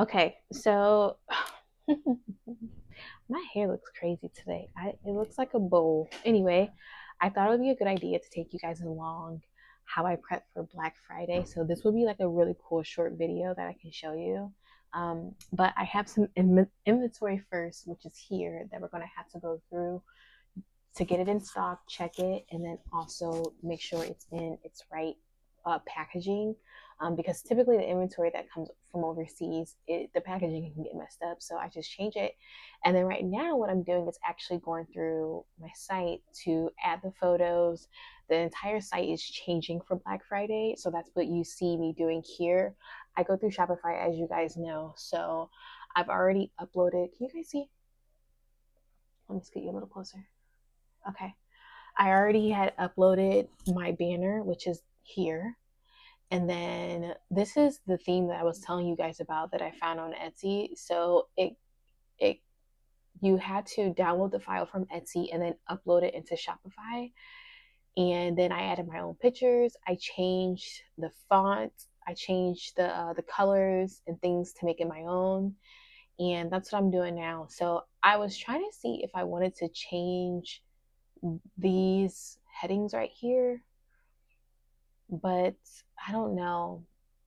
Okay, so my hair looks crazy today. It looks like a bowl. Anyway, I thought it would be a good idea to take you guys along how I prep for Black Friday. So this will be like a really cool short video that I can show you. But I have some inventory first, which is here that we're going to have to go through to get it in stock, check it, and then also make sure it's in its right packaging. Because typically the inventory that comes from overseas, the packaging can get messed up. So I just change it. And then right now, what I'm doing is actually going through my site to add the photos. The entire site is changing for Black Friday. So that's what you see me doing here. I go through Shopify, as you guys know. So I've already uploaded. Can you guys see? Let me scoot you a little closer. Okay. I already had uploaded my banner, which is here. And then this is the theme that I was telling you guys about that I found on Etsy. So it you had to download the file from Etsy and then upload it into Shopify. And then I added my own pictures. I changed the font. I changed the colors and things to make it my own. And that's what I'm doing now. So I was trying to see if I wanted to change these headings right here, but I don't know.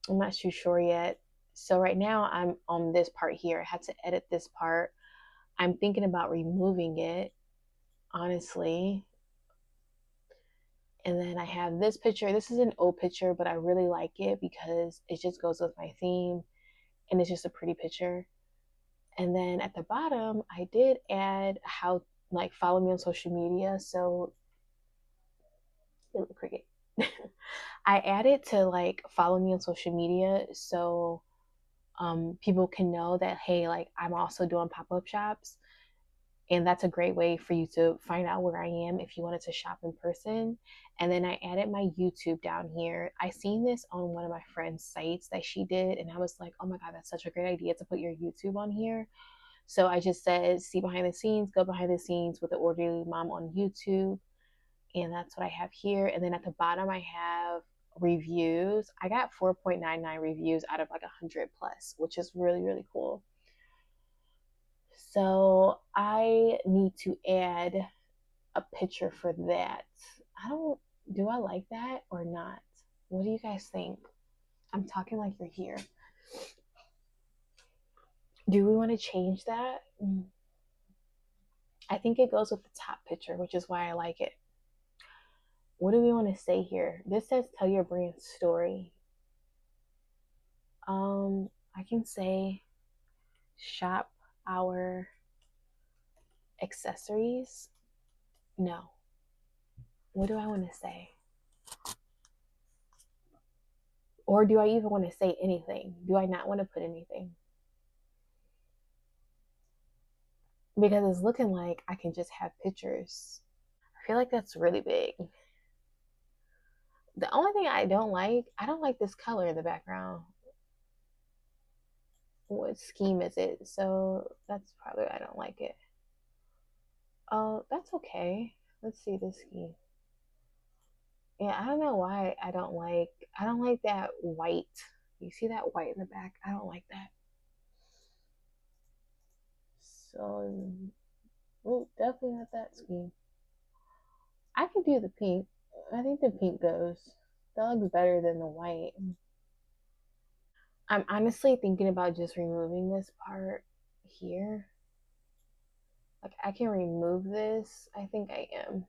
I'm not too sure yet. So right now I'm on this part here. I had to edit this part. I'm thinking about removing it, honestly. And then I have this picture. This is an old picture, but I really like it because it just goes with my theme and it's just a pretty picture. And then at the bottom, I did add how, like, follow me on social media. So, cricket. I added to like follow me on social media so people can know that, hey, like I'm also doing pop-up shops. And that's a great way for you to find out where I am if you wanted to shop in person. And then I added my YouTube down here. I seen this on one of my friend's sites that she did, and I was like, oh my God, that's such a great idea to put your YouTube on here. So I just said, see behind the scenes, go behind the scenes with the Orderly Mom on YouTube. And that's what I have here. And then at the bottom, I have reviews. I got 4.99 reviews out of like 100 plus, which is really, really cool. So I need to add a picture for that. Do I like that or not? What do you guys think? I'm talking like you're here. Do we want to change that? I think it goes with the top picture, which is why I like it. What do we want to say here? This says tell your brand story. I can say shop our accessories. No. What do I want to say? Or do I even want to say anything? Do I not want to put anything? Because it's looking like I can just have pictures. I feel like that's really big. The only thing I don't like this color in the background. What scheme is it? So that's probably why I don't like it. Oh, that's okay. Let's see this scheme. Yeah, I don't know why I don't like that white. You see that white in the back? I don't like that. So, oh, definitely not that scheme. I can do the pink. I think the pink goes. That looks better than the white. I'm honestly thinking about just removing this part here. Like, I can remove this. I think I am.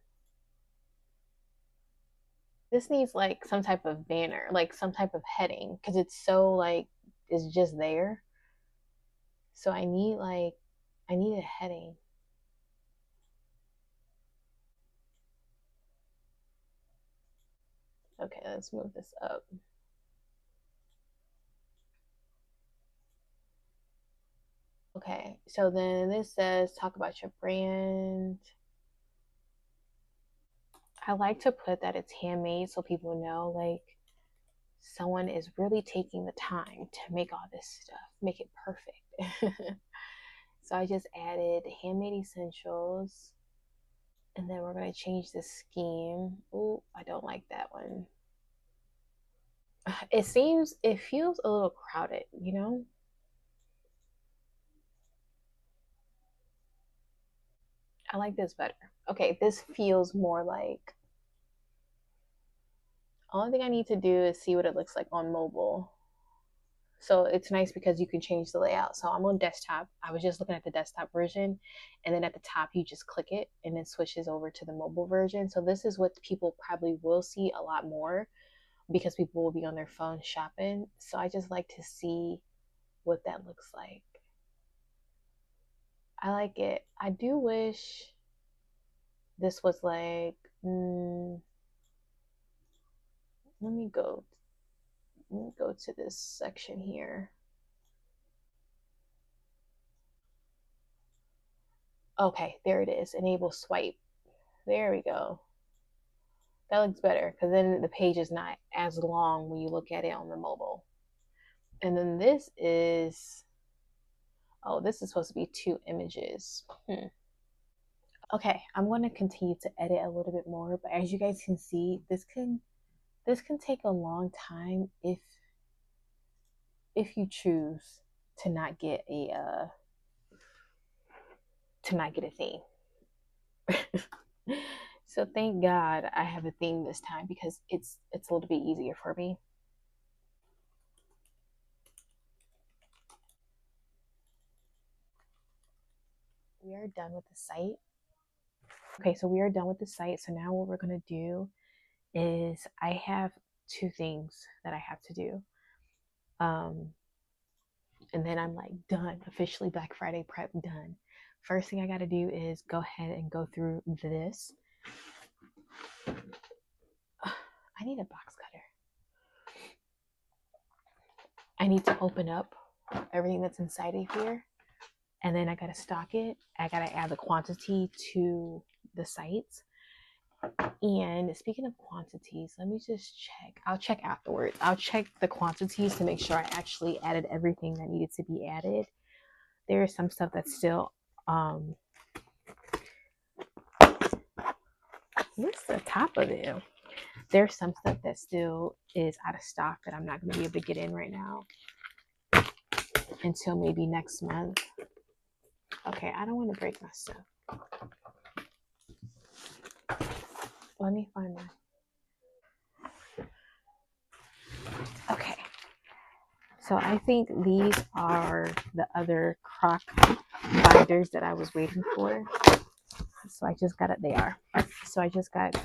This needs like some type of banner, like some type of heading, because it's so like it's just there. So I need a heading. Okay, let's move this up. Okay, so then this says talk about your brand. I like to put that it's handmade so people know like someone is really taking the time to make all this stuff, make it perfect. So I just added handmade essentials. And then we're going to change the scheme. Oh, I don't like that one. It feels a little crowded, you know? I like this better. Okay, this feels more like, only thing I need to do is see what it looks like on mobile. So it's nice because you can change the layout. So I'm on desktop. I was just looking at the desktop version, and then at the top you just click it and it switches over to the mobile version. So this is what people probably will see a lot more because people will be on their phone shopping. So I just like to see what that looks like. I like it. I do wish this was like, let me go to this section here. Okay, there it is. Enable swipe. There we go. That looks better because then the page is not as long when you look at it on the mobile. And then this is, oh, this is supposed to be 2 images. Okay, I'm going to continue to edit a little bit more, but as you guys can see, this can take a long time if you choose to not get a theme. So thank God I have a theme this time because it's a little bit easier for me. We are done with the site. Okay, so we are done with the site. So now what we're going to do is I have 2 things that I have to do. And then I'm like done, officially Black Friday prep done. First thing I got to do is go ahead and go through this. I need a box cutter. I need to open up everything that's inside of here. And then I got to stock it. I got to add the quantity to the sites. And speaking of quantities, let me just check. I'll check afterwards. I'll check the quantities to make sure I actually added everything that needed to be added. There is some stuff that's still, what's the top of it? There's some stuff that still is out of stock that I'm not going to be able to get in right now until maybe next month. Okay, I don't want to break my stuff. Let me find my. Okay. So I think these are the other crock binders that I was waiting for. So I just got it. They are. So I just got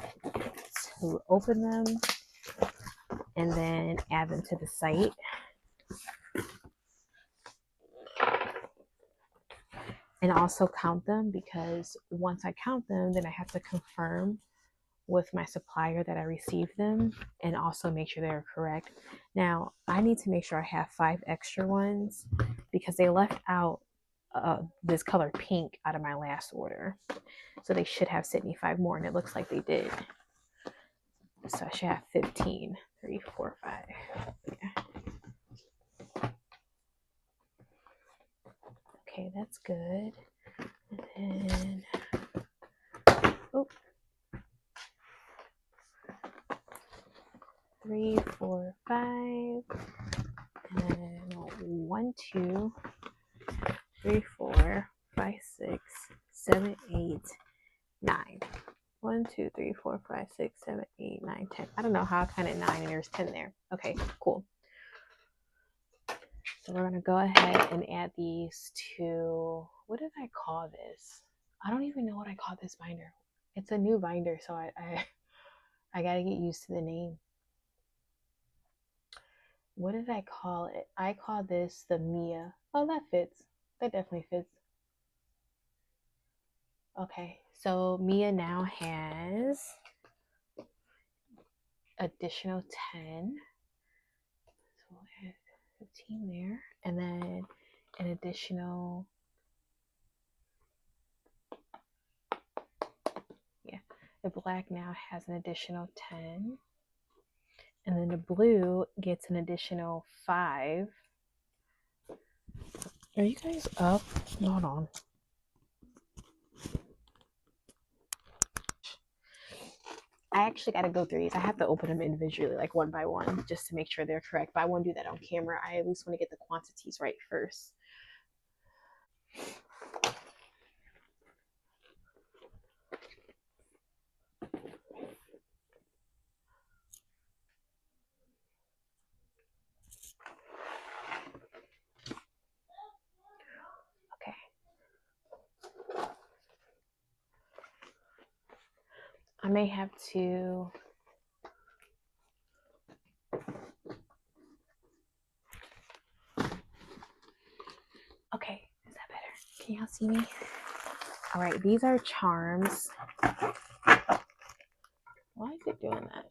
to open them and then add them to the site. And also count them, because once I count them, then I have to confirm with my supplier that I received them and also make sure they're correct. Now, I need to make sure I have 5 extra ones because they left out this color pink out of my last order. So they should have sent me 5 more, and it looks like they did. So I should have 15. 3, 4, 5. Yeah. Okay, that's good. And then, oh, 3, 4, 5. And then 1, 2, 3, 4, 5, 6, 7, 8, 9. 1, 2, 3, 4, 5, 6, 7, 8, 9, 10. I don't know how I counted 9 and there's 10 there. Okay, cool. So we're gonna go ahead and add these to, what did I call this? I don't even know what I call this binder. It's a new binder, so I gotta get used to the name. What did I call it? I call this the Mia. Oh, that fits. That definitely fits. Okay, so Mia now has additional 10. So we'll add 15 there. And then an additional, yeah, the black now has an additional 10. And then the blue gets an additional 5. Are you guys up? Hold on. I actually got to go through these. I have to open them individually, like one by one, just to make sure they're correct. But I won't do that on camera. I at least want to get the quantities right first. I may have to. Okay, is that better? Can y'all see me? All right, these are charms. Why is it doing that?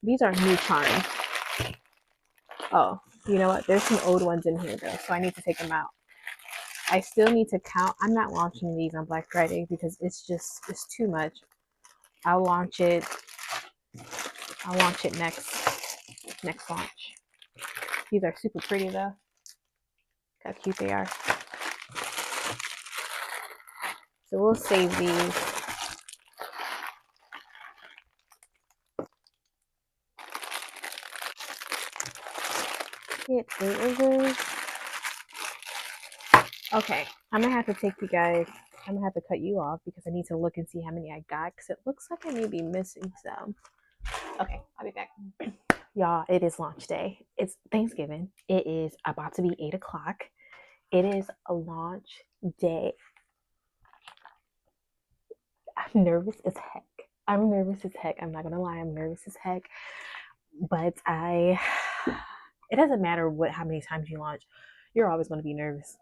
These are new charms. Oh, you know what? There's some old ones in here though, so I need to take them out. I still need to count. I'm not launching these on Black Friday because it's too much. I'll launch it next launch. These are super pretty though. Look how cute they are. So we'll save these. Okay, I'm gonna have to take you guys. I'm gonna have to cut you off because I need to look and see how many I got because it looks like I may be missing some. Okay, I'll be back. Y'all, it is launch day. It's Thanksgiving. It is about to be 8 o'clock. It is a launch day. I'm nervous as heck. I'm not gonna lie, I'm nervous as heck. But it doesn't matter how many times you launch, you're always gonna be nervous.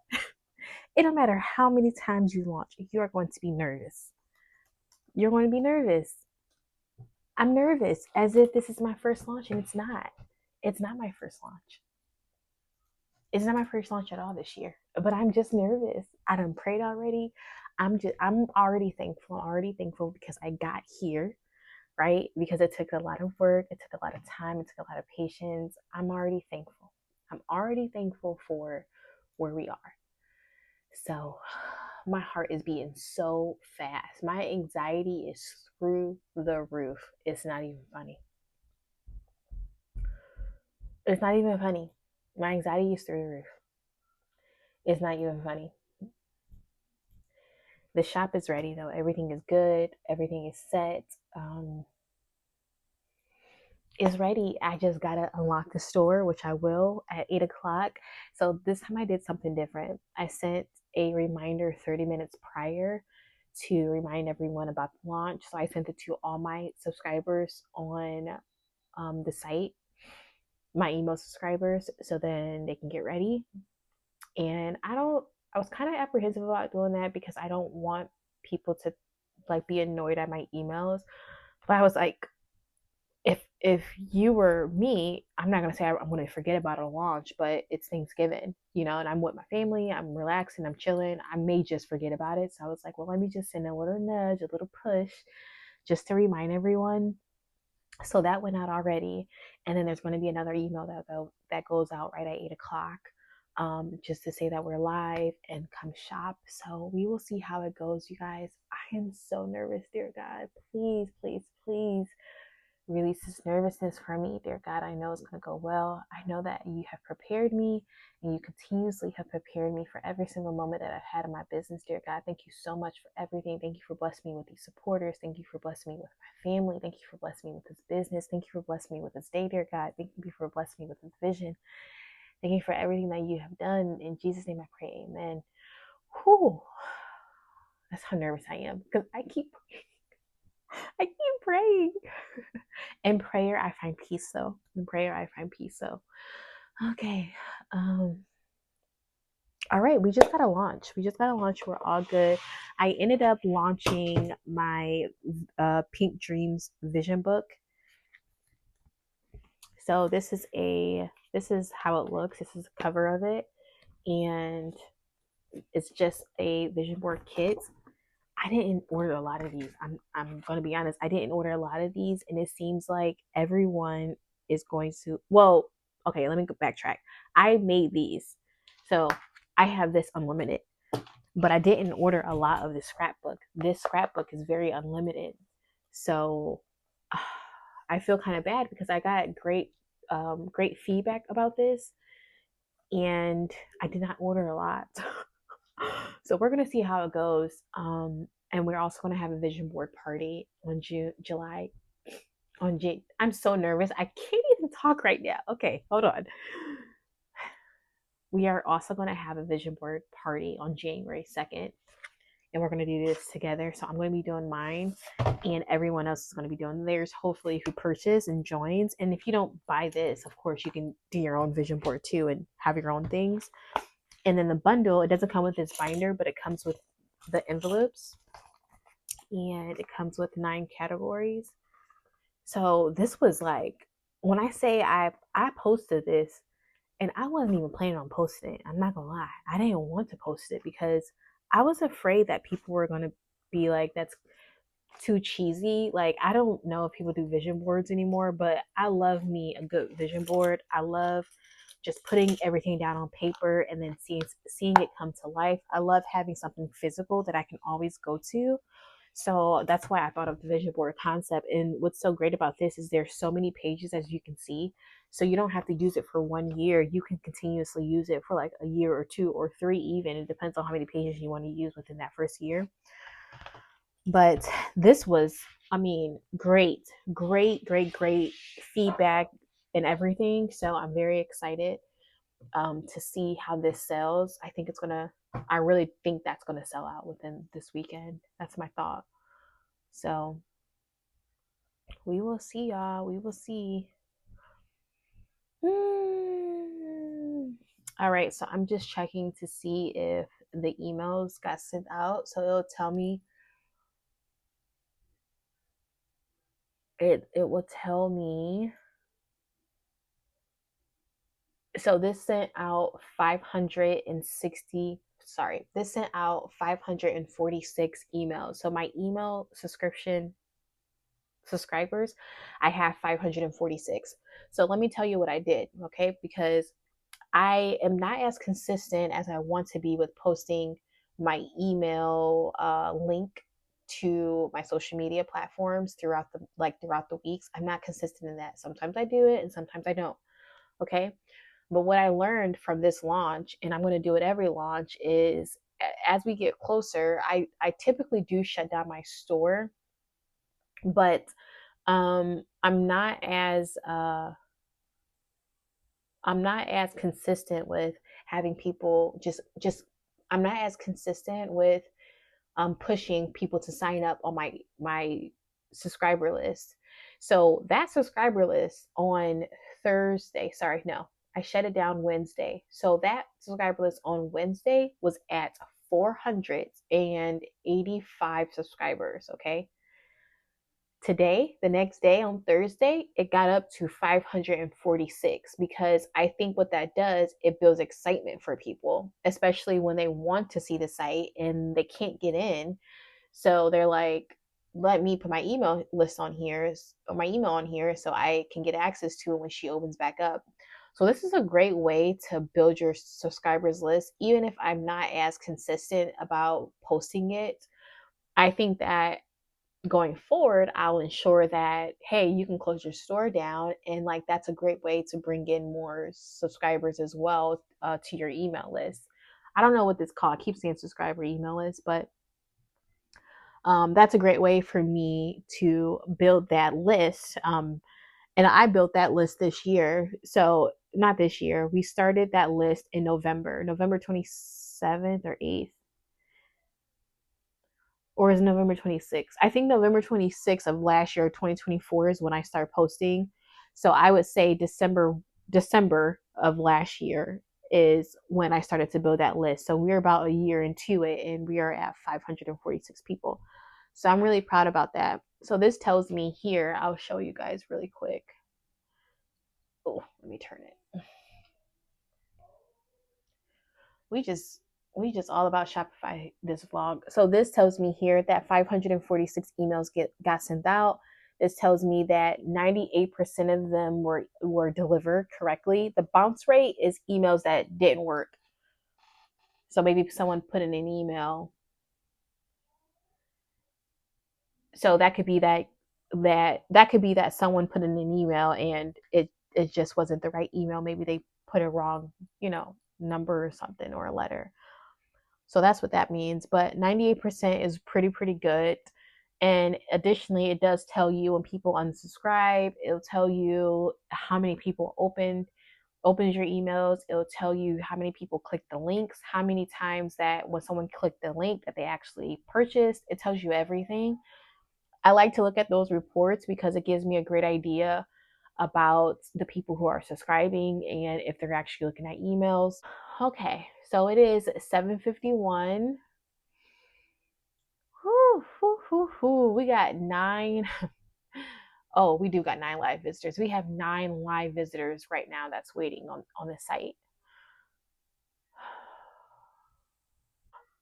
It don't matter how many times you launch, you're going to be nervous. You're going to be nervous. I'm nervous as if this is my first launch, and it's not. It's not my first launch. It's not my first launch at all this year, but I'm just nervous. I done prayed already. I'm already thankful. I'm already thankful because I got here, right? Because it took a lot of work. It took a lot of time. It took a lot of patience. I'm already thankful. I'm already thankful for where we are. So my heart is beating so fast. My anxiety is through the roof. It's not even funny. It's not even funny. My anxiety is through the roof. It's not even funny. The shop is ready though. Everything is good. Everything is set. Is ready. I just gotta unlock the store, which I will at 8 o'clock. So this time I did something different. I sent a reminder 30 minutes prior to remind everyone about the launch. So I sent it to all my subscribers on the site, my email subscribers, so then they can get ready. And I was kind of apprehensive about doing that because I don't want people to like be annoyed at my emails. But I was like, if you were me, I'm not gonna say I'm gonna forget about a launch, but it's Thanksgiving, and I'm with my family, I'm relaxing, I'm chilling. I may just forget about it. So I was like, well, let me just send a little nudge, a little push, just to remind everyone. So that went out already, and then there's going to be another email that goes out right at 8 o'clock, just to say that we're live and come shop. So we will see how it goes, you guys. I am so nervous, dear God. Please, please, please release this nervousness from me, dear God. I know it's going to go well. I know that you have prepared me and you continuously have prepared me for every single moment that I've had in my business, dear God. Thank you so much for everything. Thank you for blessing me with these supporters. Thank you for blessing me with my family. Thank you for blessing me with this business. Thank you for blessing me with this day, dear God. Thank you for blessing me with this vision. Thank you for everything that you have done. In Jesus' name I pray, amen. Whew. That's how nervous I am because I keep praying. In prayer, I find peace, though. In prayer, I find peace, though. Okay. All right. We just got to launch. We're all good. I ended up launching my Pink Dreams vision book. So this is how it looks. This is the cover of it. And it's just a vision board kit. I didn't order a lot of these. I'm going to be honest. I didn't order a lot of these, and it seems like everyone is going to. Well, okay, let me go backtrack. I made these, so I have this unlimited, but I didn't order a lot of this scrapbook. This scrapbook is very unlimited, so I feel kind of bad because I got great feedback about this, and I did not order a lot. So we're going to see how it goes. And we're also going to have a vision board party on July. I'm so nervous. I can't even talk right now. Okay, hold on. we are also going to have a vision board party on January 2nd, and we're going to do this together. So I'm going to be doing mine, and everyone else is going to be doing theirs, hopefully, who purchase and joins. And if you don't buy this, of course, you can do your own vision board too and have your own things. And then the bundle, it doesn't come with this binder, but it comes with the envelopes, and it comes with 9 categories. So this was like, when I say I posted this, and I wasn't even planning on posting it. I'm not gonna lie. I didn't want to post it because I was afraid that people were gonna be like, that's too cheesy. Like, I don't know if people do vision boards anymore, but I love me a good vision board. I love just putting everything down on paper and then seeing it come to life. I love having something physical that I can always go to. So that's why I thought of the vision board concept. And what's so great about this is there's so many pages, as you can see. So you don't have to use it for 1 year. You can continuously use it for like a year or 2 or 3 even. It depends on how many pages you want to use within that first year. But this was, I mean, great feedback and everything. So I'm very excited to see how this sells. I really think that's gonna sell out within this weekend. That's my thought. So we will see, y'all. We will see. All right, so I'm just checking to see if the emails got sent out. So it'll tell me. It will tell me. So this sent out 560. Sorry, this sent out 546 emails. So my email subscribers, I have 546. So let me tell you what I did, okay? Because I am not as consistent as I want to be with posting my email link to my social media platforms throughout the weeks. I'm not consistent in that. Sometimes I do it and sometimes I don't. Okay. But what I learned from this launch, and I'm going to do it every launch, is as we get closer, I typically do shut down my store, but I'm not as consistent with having people just I'm not as consistent with pushing people to sign up on my subscriber list. So that subscriber list on Thursday, sorry, no, I shut it down Wednesday. So that subscriber list on Wednesday was at 485 subscribers, okay? Today, the next day on Thursday, it got up to 546, because I think what that does, it builds excitement for people, especially when they want to see the site and they can't get in. So they're like, let me put my email list on here, or my email on here, so I can get access to it when she opens back up. So this is a great way to build your subscribers list, even if I'm not as consistent about posting it. I think that going forward, I'll ensure that, hey, you can close your store down, and like that's a great way to bring in more subscribers as well to your email list. I don't know what this called. I keep saying subscriber email list, but that's a great way for me to build that list. And I built that list this year. So not this year. We started that list in November 27th or 8th. Or is November 26th? I think November 26th of last year, 2024, is when I started posting. So I would say December of last year is when I started to build that list. So we're about a year into it, and we are at 546 people. So I'm really proud about that. So this tells me here, I'll show you guys really quick. Oh, let me turn it. We just all about Shopify this vlog. So this tells me here that 546 emails got sent out. This tells me that 98% of them were delivered correctly. The bounce rate is emails that didn't work. So maybe someone put in an email. So that could be that could be that someone put in an email and it just wasn't the right email. Maybe they put a wrong, number or something, or a letter. So that's what that means. But 98% is pretty good. And additionally, it does tell you when people unsubscribe. It'll tell you how many people opened opens your emails. It'll tell you how many people clicked the links, how many times that when someone clicked the link that they actually purchased. It tells you everything. I like to look at those reports because it gives me a great idea about the people who are subscribing and if they're actually looking at emails. Okay, so it is 7:51. Whew, whew, whew, whew. We got 9. Oh, we do got 9 live visitors. We have 9 live visitors right now that's waiting on the site.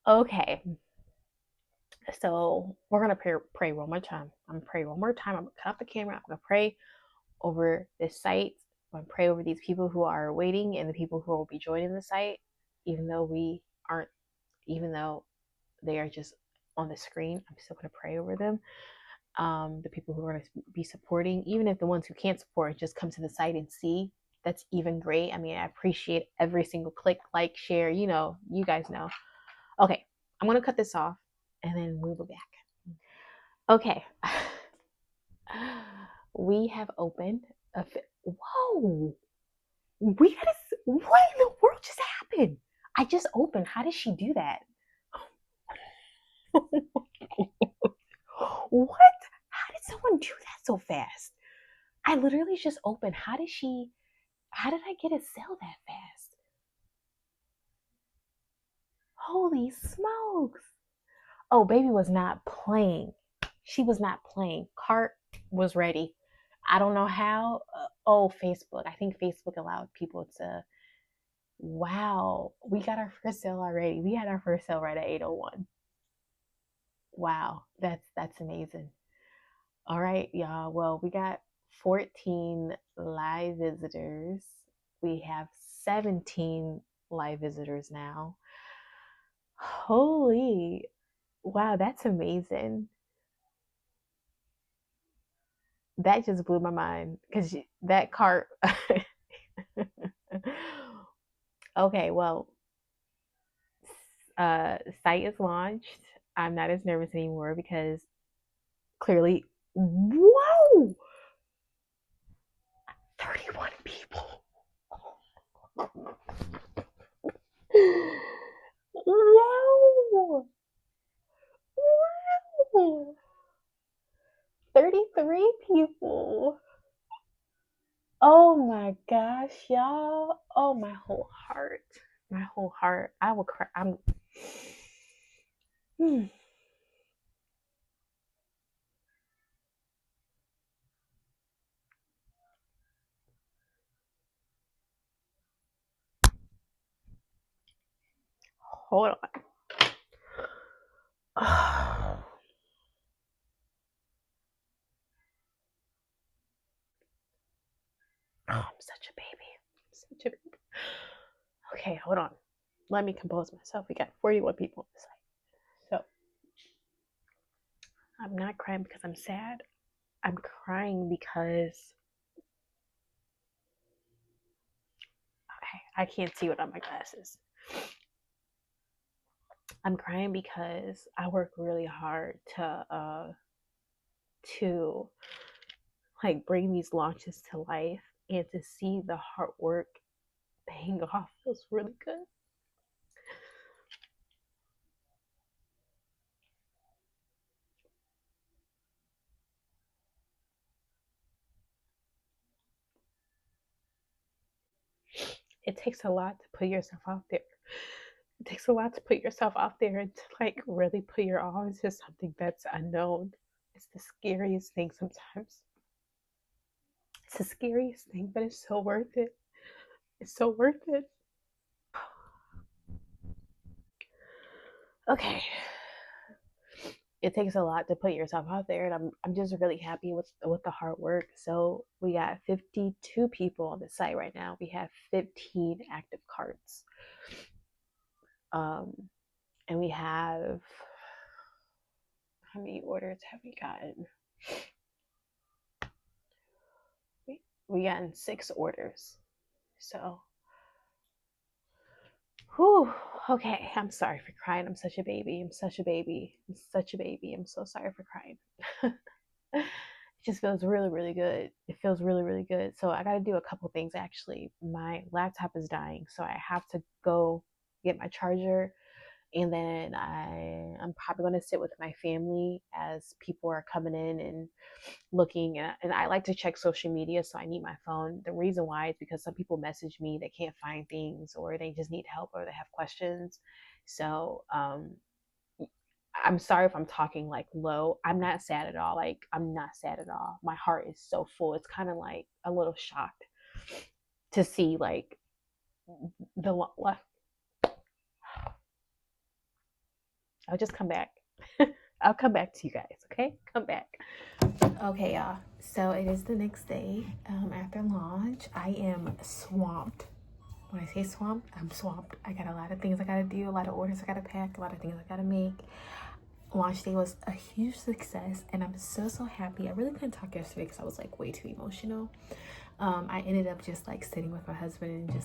Okay, so we're gonna pray one more time. I'm gonna pray one more time. I'm gonna cut off the camera. I'm gonna pray over this site. I'm gonna pray over these people who are waiting and the people who will be joining the site, even though we aren't, even though they are just on the screen. I'm still gonna pray over them. The people who are going to be supporting, even if the ones who can't support just come to the site and see, that's even great. I mean, I appreciate every single click, like, share, you guys know. Okay, I'm going to cut this off and then we'll be back. Okay. We have opened whoa. We had what in the world just happened? I just opened. How did she do that? What? How did someone do that so fast? I literally just opened. How did I get a sale that fast? Holy smokes. Oh, baby was not playing. She was not playing. Cart was ready. I don't know how. Facebook. I think Facebook allowed people to. Wow. We got our first sale already. We had our first sale right at 8:01. Wow. That's amazing. All right, y'all. Well, we got 14 live visitors. We have 17 live visitors now. Holy, wow, that's amazing. That just blew my mind because that cart. Okay, well, site is launched. I'm not as nervous anymore because clearly, whoa, 31 people. Whoa, whoa, 33 people. Oh my gosh, y'all. Oh, my whole heart. My whole heart. I will cry. Hmm. Hold on. Oh, I'm such a baby. Such a baby. Okay, hold on. Let me compose myself. We got 41 people on the site. So I'm not crying because I'm sad. I'm crying because okay, I can't see without my glasses. I'm crying because I work really hard to like bring these launches to life, and to see the hard work paying off feels really good. It takes a lot to put yourself out there. It takes a lot to put yourself out there and to like really put your all into something that's unknown. It's the scariest thing sometimes. It's the scariest thing, but it's so worth it. It's so worth it. Okay. It takes a lot to put yourself out there, and I'm just really happy with the hard work. So we got 52 people on the site right now. We have 15 active carts. Um and we have, how many orders have we gotten? We gotten 6 orders. So, whew, okay. I'm sorry for crying. I'm such a baby. I'm such a baby. I'm such a baby. I'm so sorry for crying. just feels really, really good. It feels really, really good. So I got to do a couple things actually. My laptop is dying, so I have to go get my charger, and then I'm probably going to sit with my family as people are coming in and looking at, and I like to check social media, so I need my phone. The reason why is because some people message me, they can't find things, or they just need help, or they have questions. So I'm sorry if I'm talking like low. I'm not sad at all. Like, I'm not sad at all. My heart is so full. It's kind of like a little shocked to see like the left. I'll just come back. I'll come back to you guys. Okay, come back. Okay, y'all. So it is the next day after launch. I am swamped. When I say swamped, I'm swamped. I got a lot of things I gotta do, a lot of orders I gotta pack, a lot of things I gotta make. Launch day was a huge success, and I'm so happy. I really couldn't talk yesterday because I was like way too emotional. I ended up just like sitting with my husband and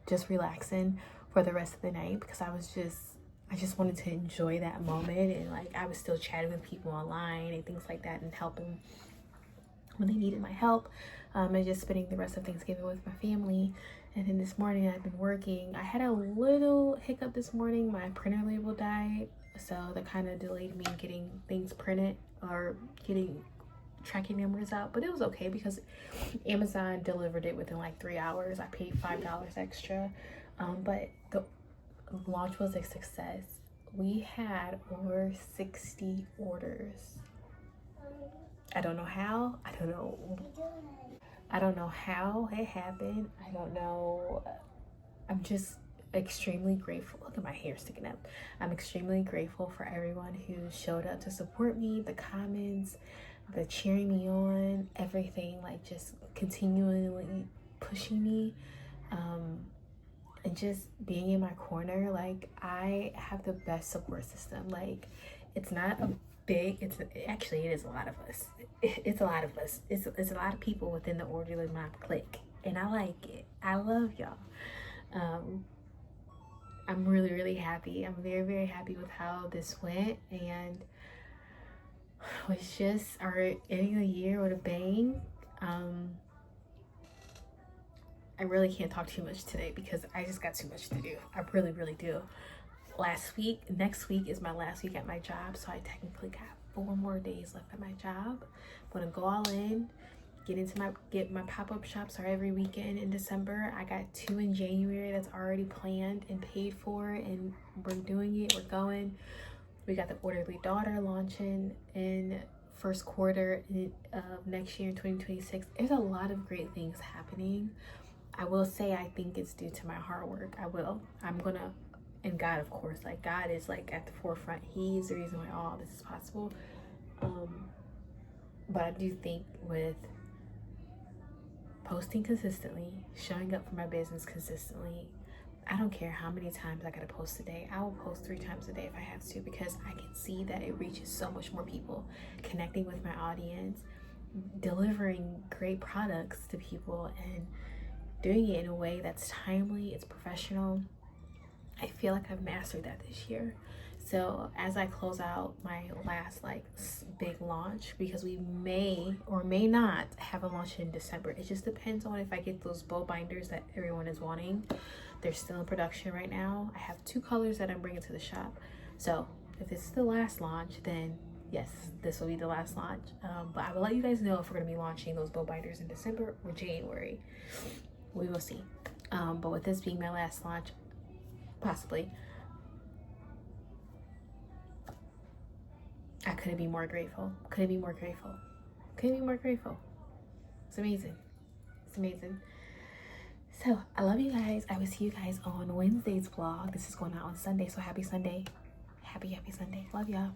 just relaxing for the rest of the night, because I just wanted to enjoy that moment, and like I was still chatting with people online and things like that, and helping when they needed my help, and just spending the rest of Thanksgiving with my family. And then this morning I've been working. I had a little hiccup this morning. My printer label died, so that kind of delayed me getting things printed or getting tracking numbers out, but it was okay because Amazon delivered it within like 3 hours. I paid $5 extra, but the launch was a success. We had over 60 orders. I don't know how. I don't know how it happened. I don't know. I'm just extremely grateful. Look at my hair sticking up. I'm extremely grateful for everyone who showed up to support me, the comments, the cheering me on, everything, like just continually pushing me, and just being in my corner. Like, I have the best support system. Like, it's not a big, actually it is a lot of us. It's a lot of us. It's a lot of people within the Orderly Mom clique, and I like it. I love y'all. I'm really happy. I'm very happy with how this went, and was just our ending the year with a bang. I really can't talk too much today because I just got too much to do. I really do. Next week is my last week at my job, so I technically got 4 more days left at my job. I'm gonna go all in, get my pop-up shops are every weekend in December. I got 2 in January that's already planned and paid for, and we're doing it. We're going. We got the Orderly Daughter launching in first quarter of next year in 2026. There's a lot of great things happening. I will say I think it's due to my hard work. I'm gonna, and God, of course, like God is like at the forefront. He's the reason why all this is possible. But I do think with posting consistently, showing up for my business consistently, I don't care how many times I gotta post a day. I will post 3 times a day if I have to, because I can see that it reaches so much more people, connecting with my audience, delivering great products to people, and doing it in a way that's timely, it's professional. I feel like I've mastered that this year. So as I close out my last like big launch, because we may or may not have a launch in December. It just depends on if I get those bow binders that everyone is wanting. They're still in production right now. I have 2 colors that I'm bringing to the shop. So if this is the last launch, then yes, this will be the last launch. But I will let you guys know if we're gonna be launching those bow binders in December or January. We will see. But with this being my last launch, possibly, I couldn't be more grateful. Couldn't be more grateful. Couldn't be more grateful. It's amazing. It's amazing. So I love you guys. I will see you guys on Wednesday's vlog. This is going out on Sunday, so happy Sunday. Happy Sunday. Love y'all.